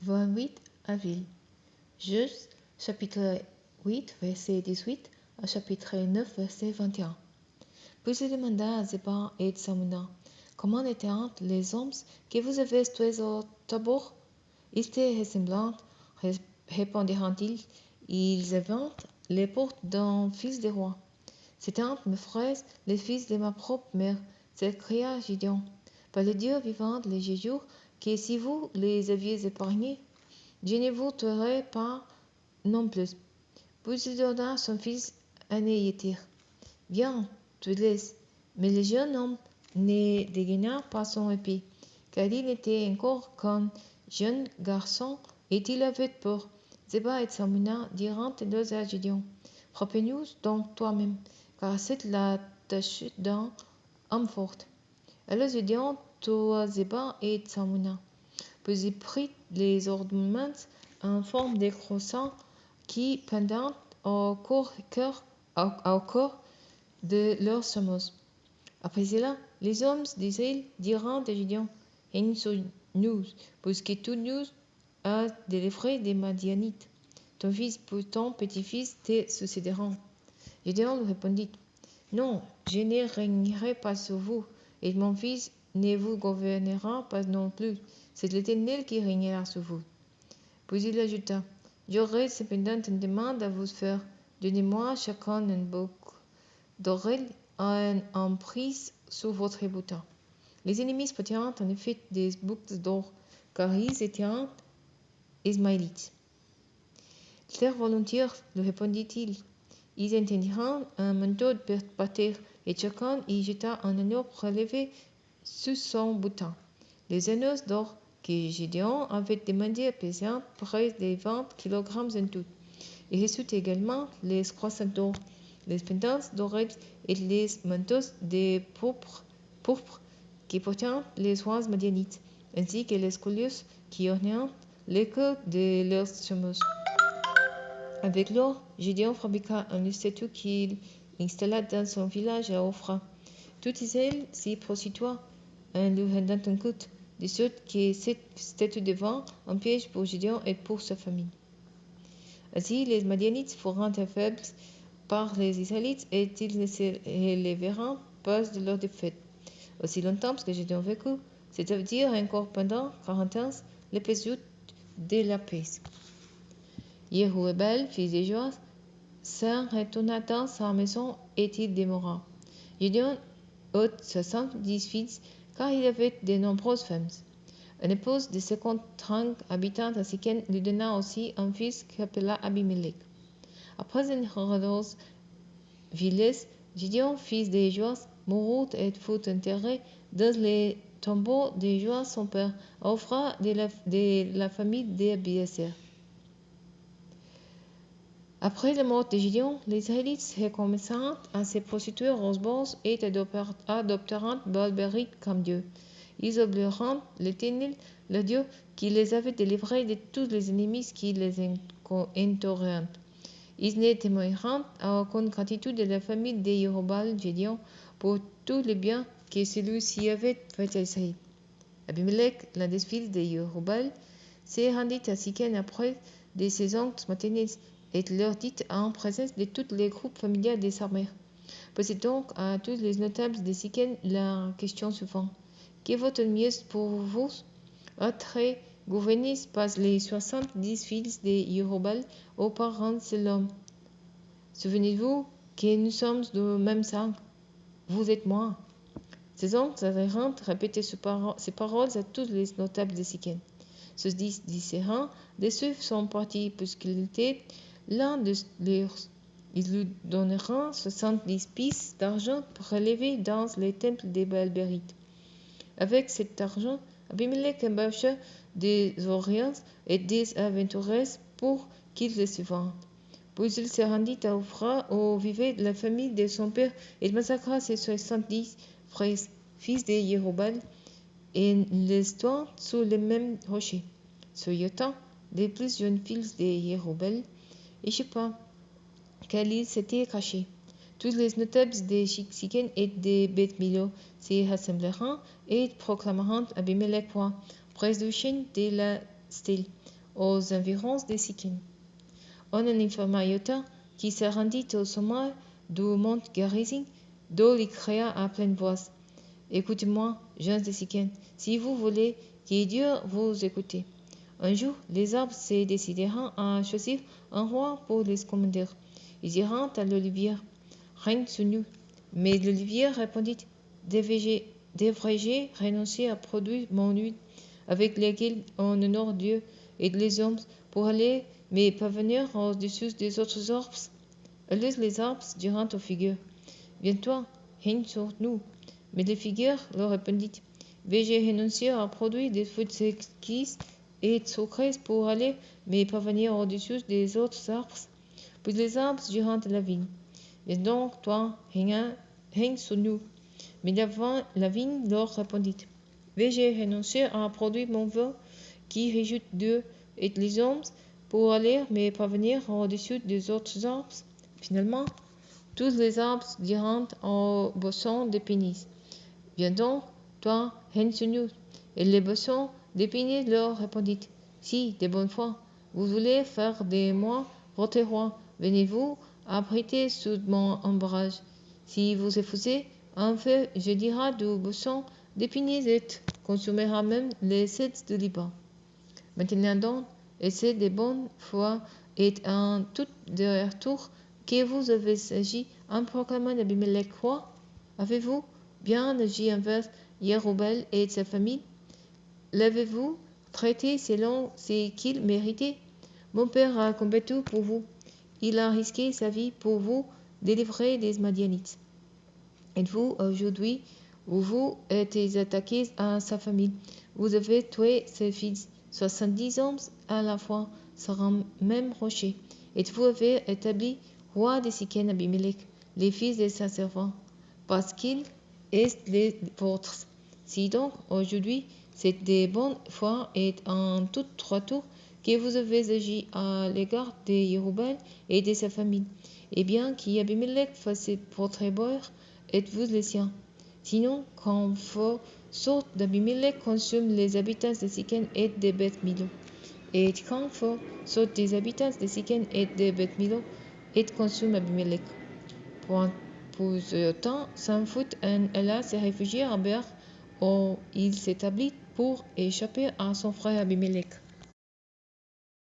28 avril. Juge, chapitre 8, verset 18 à chapitre 9, verset 21. Puis il demanda à Zeba et Tsamuna, comment étaient les hommes que vous avez tués au Tabor? Ils étaient ressemblants, répondirent-ils, ils avaient les portes d'un fils de roi. C'étaient mes frères, les fils de ma propre mère, s'écria Gideon. Par le Dieu vivant, les jure que si vous les aviez épargnés, je ne vous tuerai pas non plus. Puis il donna son fils aîné Yétir. Viens, tue-les. Mais le jeune homme ne dégaina pas son épée, car il était encore qu'un jeune garçon et il avait peur. Zeba et Tsamuna dirent tous à Gideon, frappez-nous donc toi-même, car c'est la tâche d'un homme fort. Alors Gideon tua Zeba et Tsamuna. Puis il prit les ornements en forme de croissant qui pendaient au corps de leurs chameaux. Après cela, les hommes d'Israël dirent à Gideon, nous, puisque tout nous a délivré des Madianites. Ton fils et ton petit-fils te succéderont. Gideon lui répondit, non, je ne régnerai pas sur vous, et mon fils ne vous gouvernera pas non plus. C'est l'Éternel qui régnera sur vous. Puis il ajouta, j'aurai cependant une demande à vous faire. Donnez-moi chacun un bouc d'oreille en prise sur votre bouton. Les ennemis portèrent en effet des boucles d'or, car ils étaient ismaélites. Très volontiers, lui répondit-il. Ils entendirent un manteau de bâtir, et chacun y jeta un anneau prélevé sous son bouton. Les anneaux d'or que Gédéon avait demandé pesaient près de 20 kilogrammes en tout. Il reçut également les croissants d'or, les pendences d'oreilles et les manteaux de pourpre qui portaient les rois madianites, ainsi que les colliers qui ornaient les queues de leurs chameaux. Avec l'or, Gédéon fabriqua une statue qu'il installa dans son village à Ophra. Tout Israël s'y prostitua en lui rendant un culte, de sorte que cette statue devint un piège pour Gédéon et pour sa famille. Ainsi, les Madianites furent affaiblis par les Israélites et ils ne se relèveront pas de leur défaite. Aussi longtemps que Gédéon vécut, c'est-à-dire encore pendant 40 ans, l'épisode de la paix. Jérubbal, fils de Joas, s'en retourna dans sa maison et il demeura. Gédéon eut 70 fils, car il avait de nombreuses femmes. Une épouse de 50 ans habitant à Siken lui donna aussi un fils qu'appela Abimelech. Après une heureuse vieillesse, Gédéon, fils de Joas, mourut et fut enterré dans les tombeaux de Joas son père, à Ophra de la famille d'Abiezer. Après la mort de Gédéon, les Israélites recommencèrent à se prostituer aux bords et adoptèrent Baal-Bérit comme Dieu. Ils oublièrent l'Éternel, le Dieu, qui les avait délivrés de tous les ennemis qui les entouraient. Ils ne témoignèrent à aucune gratitude de la famille de Jérubbal Gédéon pour tout le bien que celui-ci avait fait à Israël. Abimelech, l'un des fils de Jérubbal, se rendit à Siken après des saisons maternelles et leur dit en présence de tous les groupes familiers de sa mère. Posez donc à tous les notables de Siken la question suivante. Que vaut-il mieux pour vous être gouvernés par les 70 fils de Jérubbal ou par un seul homme? Souvenez-vous que nous sommes du même sang. Vous êtes moi. Ces hommes adhérents répétaient ces paroles à tous les notables de Siken. Ceux-ci disèrent de suivre son parti puisqu'il était l'un de leurs. Ils lui donneront 70 pièces d'argent prélevées dans les temples de Baal-Bérit. Avec cet argent, Abimelech embaucha des Oriens et des aventureux pour qu'ils le suivent. Puis il se rendit à Ophra où vivait la famille de son père et massacra ses 70 frères, fils de Jérubbal, et les tua sous le même rocher. Ce Yotam, les plus jeunes fils de Jérubbal, échappa, car il s'était caché. Tous les notables de Siken et de Beth-Milo se rassemblèrent et proclamèrent Abimelech roi, près du chêne de la stèle. aux environs de Sychem. On en informa Yotam, qui se rendit au sommet du mont Gerizim, d'où il cria à pleine voix: Écoutez-moi, gens de Sychem, si vous voulez que Dieu vous écoute. Un jour, les arbres se décidèrent à choisir un roi pour les commander. Ils dirent à l'olivier: Règne sur nous. Mais l'olivier répondit: Devrais-je renoncer à produire mon huile, avec laquelle on honore Dieu et les hommes, pour aller me parvenir au-dessus des autres arbres? Alors les arbres dirent aux figues: Viens-toi, règne sur nous. Mais les figues leur répondit: Vais-je renoncer à produire des fruits exquis et sucrés pour aller me parvenir au-dessus des autres arbres? Puis les arbres dirent à la vigne: Viens donc, toi, règne sur nous. Mais la vigne leur répondit: Vais-je renoncer à produire mon vin qui réjouit Dieu et les hommes pour aller me parvenir au-dessus des autres arbres? Finalement, tous les arbres dirent au buisson d'épinise: Viens donc, toi, règne sur nous. Et le buisson d'épinise leur répondit: Si, de bonne foi, vous voulez faire de moi votre roi, venez-vous abriter sous mon ombrage. Si vous refusez, un feu jaillira du buisson d'épinise et consumera même les cèdres du Liban. Maintenant donc, essayez de bonne foi et en tout de retour que vous avez agi en proclamant Abimelech roi. Avez-vous bien agi envers Jéroboam et sa famille? L'avez-vous traité selon ce qu'il méritait? Mon père a combattu pour vous. Il a risqué sa vie pour vous délivrer des Madianites. Et vous, aujourd'hui, vous êtes attaqués à sa famille. Vous avez tué ses fils, 70 hommes à la fois, sur un même rocher. Et vous avez établi roi de Sychem Abimelech, les fils de sa servante, parce qu'il est les vôtres. Si donc, aujourd'hui, c'est de bonne foi et en tout droiture que vous avez agi à l'égard de Jéroboam et de sa famille, et bien qu'Abimelech fasse votre bonheur, êtes-vous les siens. Sinon, quand feu sort d'Abimelech consume les habitants de Sychem et de Beth-Milo, et quand feu sort des habitants de Sychem et de Beth-Milo, et consume Abimelech. Pour ce temps, sans faute, Ella se réfugie à Ber, où il s'établit pour échapper à son frère Abimelech.